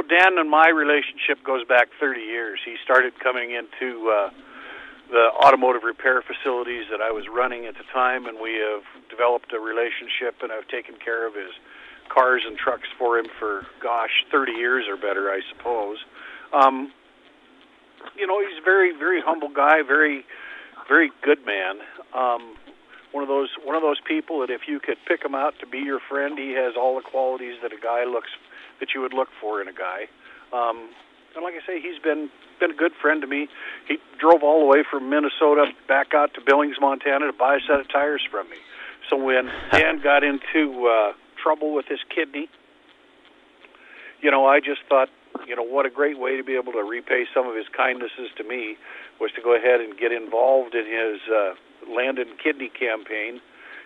Dan and my relationship goes back 30 years. He started coming into the automotive repair facilities that I was running at the time, and we have developed a relationship, and I've taken care of his cars and trucks for him for, 30 years or better, I suppose. He's a very, very humble guy, very, very good man. One of those people that if you could pick him out to be your friend, he has all the qualities that that you would look for in a guy. And like I say, he's been a good friend to me. He drove all the way from Minnesota back out to Billings, Montana to buy a set of tires from me. So when Dan got into trouble with his kidney, I just thought, what a great way to be able to repay some of his kindnesses to me was to go ahead and get involved in his Landon kidney campaign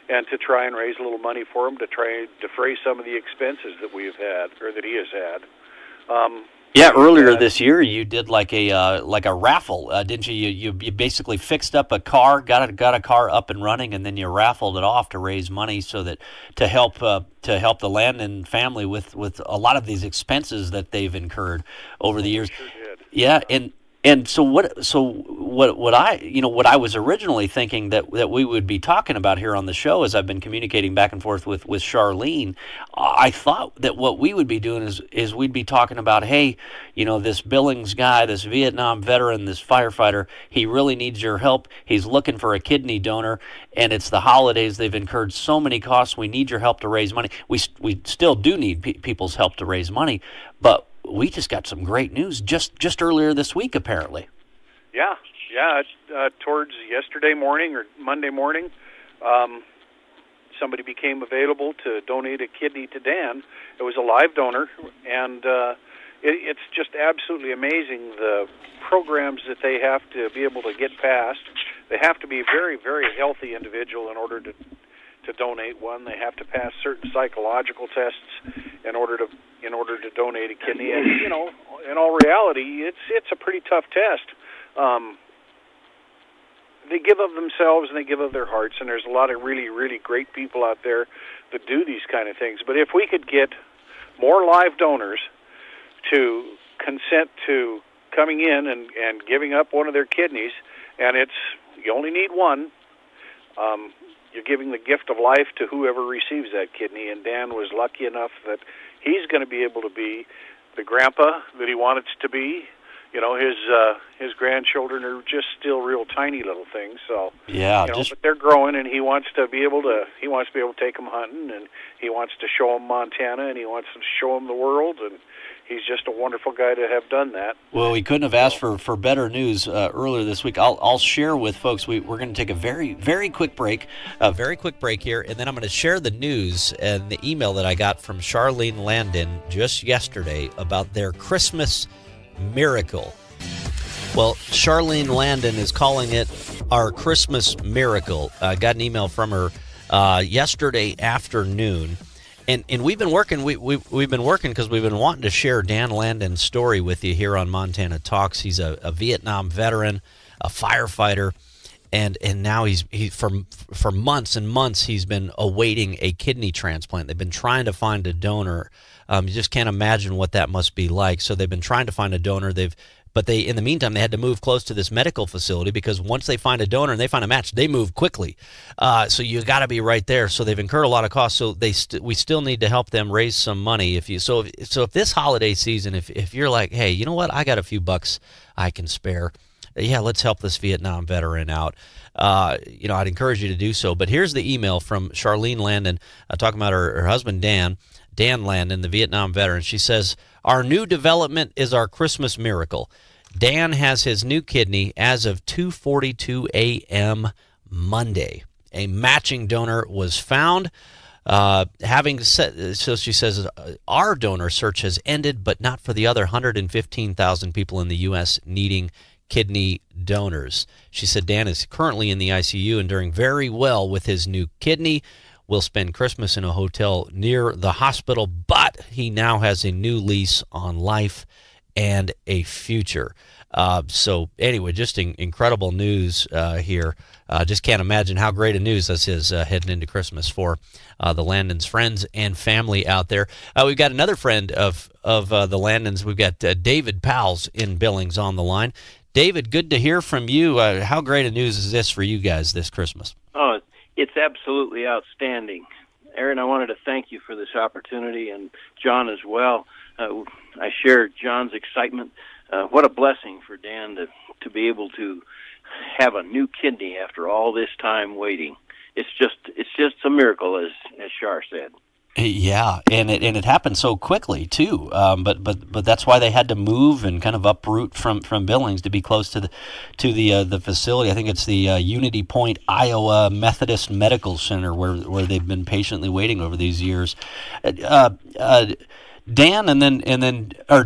and to try and raise a little money for him to try and defray some of the expenses that we have had, or that he has had. Earlier this year you did like a raffle, didn't you? You basically fixed up a car, got a car up and running, and then you raffled it off to raise money so that to help the Landon family with a lot of these expenses that they've incurred over the years. Sure did. Yeah, and so what I was originally thinking that we would be talking about here on the show, as I've been communicating back and forth with Charlene, I thought that what we would be doing is we'd be talking about, hey, this Billings guy, this Vietnam veteran, this firefighter, he really needs your help. He's looking for a kidney donor, and it's the holidays. They've incurred so many costs. We need your help to raise money. We still do need people's help to raise money, but we just got some great news just earlier this week, apparently. Yeah. Towards yesterday morning or Monday morning, somebody became available to donate a kidney to Dan. It was a live donor, and it's just absolutely amazing the programs that they have to be able to get past. They have to be a very, very healthy individual in order to donate one. They have to pass certain psychological tests in order to donate a kidney. And in all reality, it's a pretty tough test. They give of themselves and they give of their hearts, and there's a lot of really, really great people out there that do these kind of things. But if we could get more live donors to consent to coming in and giving up one of their kidneys, and you only need one, you're giving the gift of life to whoever receives that kidney. And Dan was lucky enough that he's going to be able to be the grandpa that he wanted to be. His grandchildren are just still real tiny little things. So but they're growing, and he wants to be able to take them hunting, and he wants to show them Montana, and he wants to show them the world, and he's just a wonderful guy to have done that. Well, we couldn't have asked for better news earlier this week. I'll share with folks. We're going to take a very, very quick break, here, and then I'm going to share the news and the email that I got from Charlene Landon just yesterday about their Christmas miracle. Well, Charlene Landon is calling it our Christmas miracle. I got an email from her yesterday afternoon. And we've been working. We've been working because we've been wanting to share Dan Landon's story with you here on Montana Talks. He's a Vietnam veteran, a firefighter, and now he's for months and months he's been awaiting a kidney transplant. They've been trying to find a donor. You just can't imagine what that must be like. So they've been trying to find a donor. But in the meantime, they had to move close to this medical facility because once they find a donor and they find a match, they move quickly. So you got to be right there. So they've incurred a lot of costs. So we still need to help them raise some money. If this holiday season, if you're like, hey, you know what, I got a few bucks I can spare. Yeah, let's help this Vietnam veteran out. I'd encourage you to do so. But here's the email from Charlene Landon talking about her husband Dan Landon, the Vietnam veteran. She says, our new development is our Christmas miracle. Dan has his new kidney as of 2:42 a.m. Monday. A matching donor was found. So she says, our donor search has ended, but not for the other 115,000 people in the U.S. needing kidney donors. She said Dan is currently in the ICU and doing very well with his new kidney. Will spend Christmas in a hotel near the hospital, but he now has a new lease on life and a future. So anyway, just incredible news here. Just can't imagine how great a news this is heading into Christmas for the Landon's friends and family out there. We've got another friend of the Landons. We've got David Powles in Billings on the line. David, good to hear from you. How great a news is this for you guys this Christmas? Oh, it's absolutely outstanding. Aaron, I wanted to thank you for this opportunity, and John as well. I share John's excitement. What a blessing for Dan to be able to have a new kidney after all this time waiting. It's just a miracle, as Shar said. Yeah, and it happened so quickly too. But that's why they had to move and kind of uproot from Billings to be close to the facility. I think it's the Unity Point, Iowa Methodist Medical Center where they've been patiently waiting over these years. Dan and then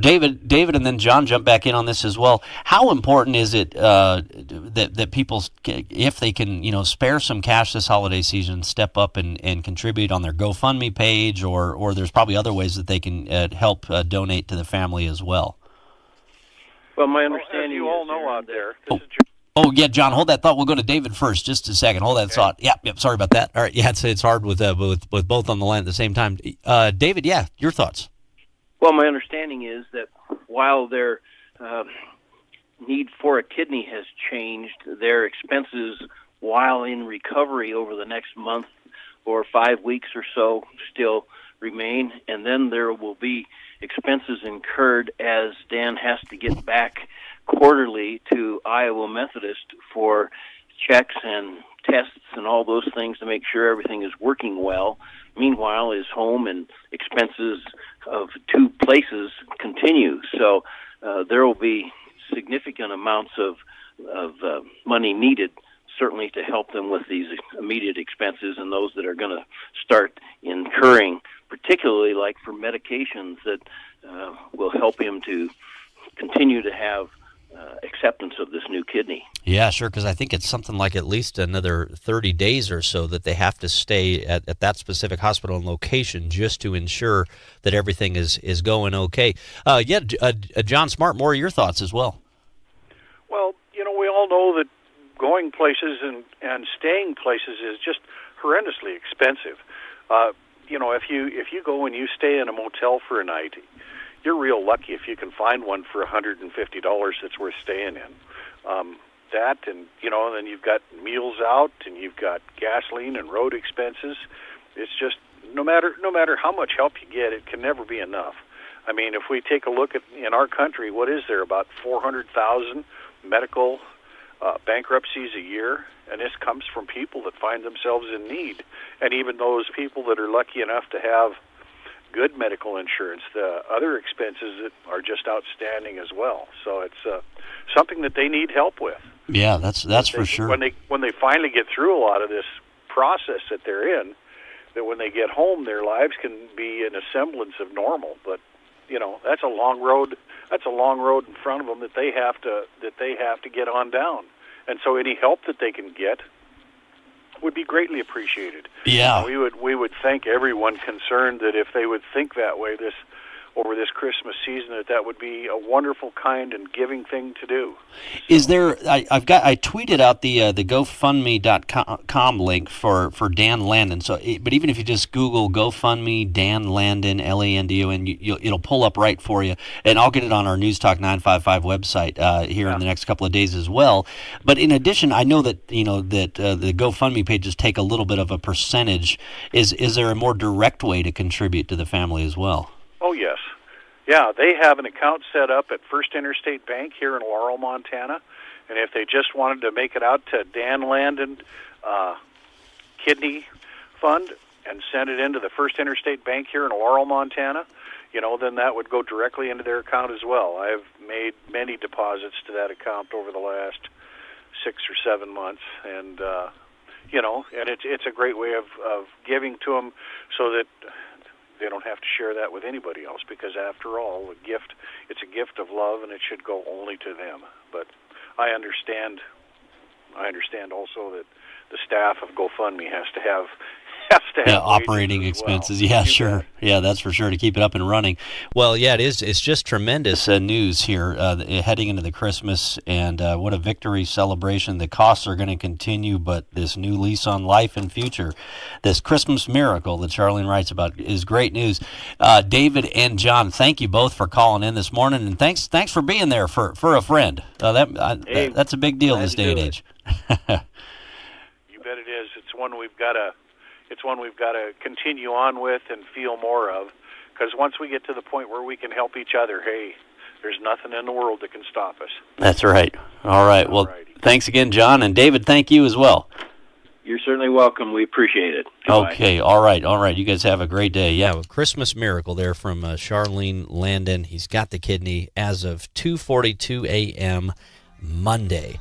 David and then John jump back in on this as well. How important is it that people, if they can, spare some cash this holiday season, step up and contribute on their GoFundMe page, or there's probably other ways that they can help donate to the family as well? Well, my understanding, as you all know out there. Oh, yeah, John, hold that thought. We'll go to David first. Just a second. Hold that thought. Yep. Sorry about that. All right. Yeah, it's hard with both on the line at the same time. David, your thoughts. Well, my understanding is that while their need for a kidney has changed, their expenses while in recovery over the next month or 5 weeks or so still remain, and then there will be expenses incurred as Dan has to get back quarterly to Iowa Methodist for checks and tests and all those things to make sure everything is working well. Meanwhile, his home and expenses of two places continue. So there will be significant amounts of money needed, certainly to help them with these immediate expenses and those that are going to start incurring, particularly like for medications that will help him to continue to have acceptance of this new kidney. Yeah, sure, because I think it's something like at least another 30 days or so that they have to stay at that specific hospital and location just to ensure that everything is going okay. John Smartmore, your thoughts as well. Well, we all know that going places and staying places is just horrendously expensive. If you go and you stay in a motel for a night, you're real lucky if you can find one for $150 that's worth staying in. That and then you've got meals out and you've got gasoline and road expenses. It's just no matter how much help you get, it can never be enough. I mean, if we take a look at in our country, what is there, about 400,000 medical bankruptcies a year, and this comes from people that find themselves in need, and even those people that are lucky enough to have good medical insurance, the other expenses that are just outstanding as well. So it's something that they need help with. Yeah, that's for sure. When they finally get through a lot of this process that they're in, that when they get home, their lives can be in a semblance of normal. But that's a long road. That's a long road in front of them that they have to get on down. And so any help that they can get would be greatly appreciated. Yeah, we would thank everyone concerned that if they would think that way over this Christmas season, that would be a wonderful, kind, and giving thing to do. Is there? I tweeted out the GoFundMe.com link for Dan Landon. So, but even if you just Google GoFundMe Dan Landon Landon, it'll pull up right for you. And I'll get it on our News Talk 955 website here in the next couple of days as well. But in addition, I know that the GoFundMe pages take a little bit of a percentage. Is there a more direct way to contribute to the family as well? Oh, yes. Yeah, they have an account set up at First Interstate Bank here in Laurel, Montana. And if they just wanted to make it out to Dan Landon Kidney Fund and send it into the First Interstate Bank here in Laurel, Montana, then that would go directly into their account as well. I've made many deposits to that account over the last 6 or 7 months. And, and it's a great way of giving to them so that they don't have to share that with anybody else, because after all, it's a gift of love, and it should go only to them. But I understand also that the staff of GoFundMe has to have has to have operating wages as expenses. well. Yeah, You sure. bet. Yeah, that's for sure, to keep it up and running. Well, yeah, it is. It's just tremendous news here heading into the Christmas, and what a victory celebration. The costs are going to continue, but this new lease on life and future, this Christmas miracle that Charlene writes about, is great news. David and John, thank you both for calling in this morning, and thanks for being there for a friend. That's a big deal this day and age. You bet it is. It's one we've got to continue on with and feel more of, because once we get to the point where we can help each other, hey, there's nothing in the world that can stop us. That's right. All right. Well, thanks again, John, and David. Thank you as well. You're certainly welcome. We appreciate it. Goodbye. Okay. All right. You guys have a great day. Yeah, Christmas miracle there from Charlene Landon. He's got the kidney as of 2:42 a.m. Monday.